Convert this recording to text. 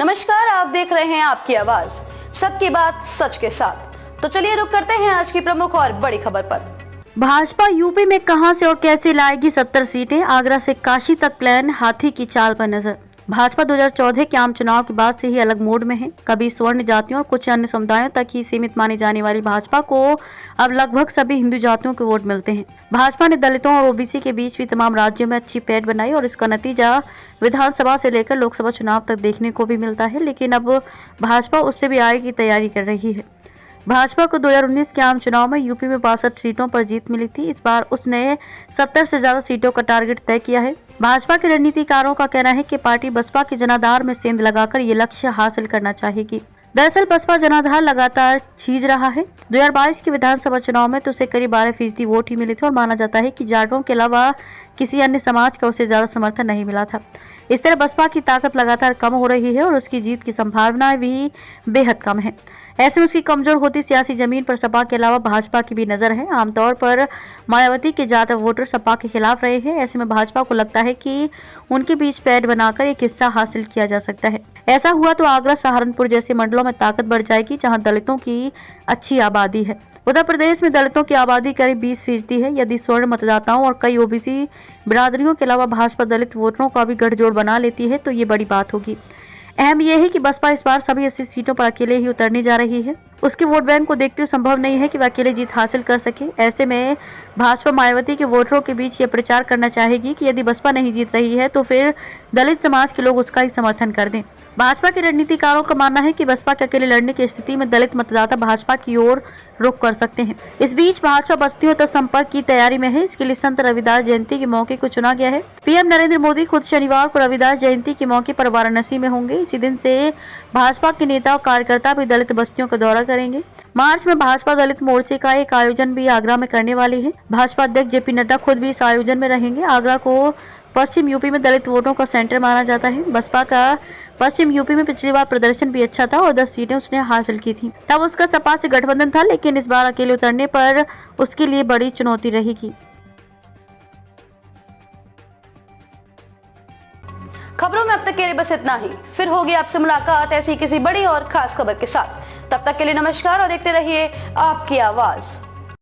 नमस्कार, आप देख रहे हैं आपकी आवाज, सबकी बात सच के साथ। तो चलिए रुक करते हैं आज की प्रमुख और बड़ी खबर पर। भाजपा यूपी में कहां से और कैसे लाएगी 70 सीटें, आगरा से काशी तक प्लान, हाथी की चाल पर नजर। भाजपा 2014 के आम चुनाव के बाद से ही अलग मोड में है। कभी स्वर्ण जातियों और कुछ अन्य समुदायों तक ही सीमित मानी जाने वाली भाजपा को अब लगभग सभी हिंदू जातियों के वोट मिलते हैं। भाजपा ने दलितों और ओबीसी के बीच भी तमाम राज्यों में अच्छी पैठ बनाई और इसका नतीजा विधानसभा से लेकर लोकसभा चुनाव तक देखने को भी मिलता है। लेकिन अब भाजपा उससे भी आगे की तैयारी कर रही है। भाजपा को 2019 के आम चुनाव में यूपी में 62 सीटों पर जीत मिली थी। इस बार उसने 70 से ज्यादा सीटों का टारगेट तय किया है। भाजपा के रणनीतिकारों का कहना है कि पार्टी बसपा के जनाधार में सेंध लगाकर ये लक्ष्य हासिल करना चाहेगी। दरअसल बसपा जनाधार लगातार छीज रहा है। 2022 के विधानसभा चुनाव में तो उसे करीब 12% वोट ही मिले थे और माना जाता है कि जाटों के अलावा किसी अन्य समाज का उसे ज्यादा समर्थन नहीं मिला था। इस तरह बसपा की ताकत लगातार कम हो रही है और उसकी जीत की संभावनाएं भी बेहद कम है। ऐसे में उसकी कमजोर होती सियासी जमीन पर सपा के अलावा भाजपा की भी नजर है। आमतौर पर मायावती के ज्यादा वोटर सपा के खिलाफ रहे हैं। ऐसे में भाजपा को लगता है कि उनके बीच पैठ बनाकर एक हिस्सा हासिल किया जा सकता है। ऐसा हुआ तो आगरा, सहारनपुर जैसे मंडलों में ताकत बढ़ जाएगी, जहां दलितों की अच्छी आबादी है। उत्तर प्रदेश में दलितों की आबादी करीब 20% है। यदि स्वर्ण मतदाताओं और कई ओबीसी बिरादरियों के अलावा भाजपा दलित वोटरों का भी गठजोड़ बना लेती है तो ये बड़ी बात होगी। अहम यह है कि बसपा इस बार सभी 80 सीटों पर अकेले ही उतरने जा रही है। उसके वोट बैंक को देखते हुए संभव नहीं है कि वह अकेले जीत हासिल कर सके। ऐसे में भाजपा मायावती के वोटरों के बीच ये प्रचार करना चाहेगी कि यदि बसपा नहीं जीत रही है तो फिर दलित समाज के लोग उसका ही समर्थन कर दें। भाजपा के रणनीतिकारों का मानना है कि बसपा के अकेले लड़ने की स्थिति में दलित मतदाता भाजपा की ओर रुख कर सकते हैं। इस बीच भाजपा बस्तियों तक संपर्क की तैयारी में है। इसके लिए संत रविदास जयंती के मौके को चुना गया है। पीएम नरेंद्र मोदी खुद शनिवार को रविदास जयंती के मौके पर वाराणसी में होंगे। इसी दिन से भाजपा के नेता और कार्यकर्ता भी दलित बस्तियों का दौरा करेंगे। मार्च में भाजपा दलित मोर्चे का एक आयोजन भी आगरा में करने वाली है। भाजपा अध्यक्ष जेपी नड्डा खुद भी इस आयोजन में रहेंगे। आगरा को पश्चिम यूपी में दलित वोटों का सेंटर माना जाता है। बसपा का पश्चिम यूपी में पिछली बार प्रदर्शन भी अच्छा था और 10 सीटें उसने हासिल की थी। तब उसका सपा से गठबंधन था, लेकिन इस बार अकेले उतरने पर उसके लिए बड़ी चुनौती रहेगी। खबरों में अब तक के लिए बस इतना ही। फिर होगी आपसे मुलाकात ऐसी किसी बड़ी और खास खबर के साथ। तब तक के लिए नमस्कार और देखते रहिए आपकी आवाज।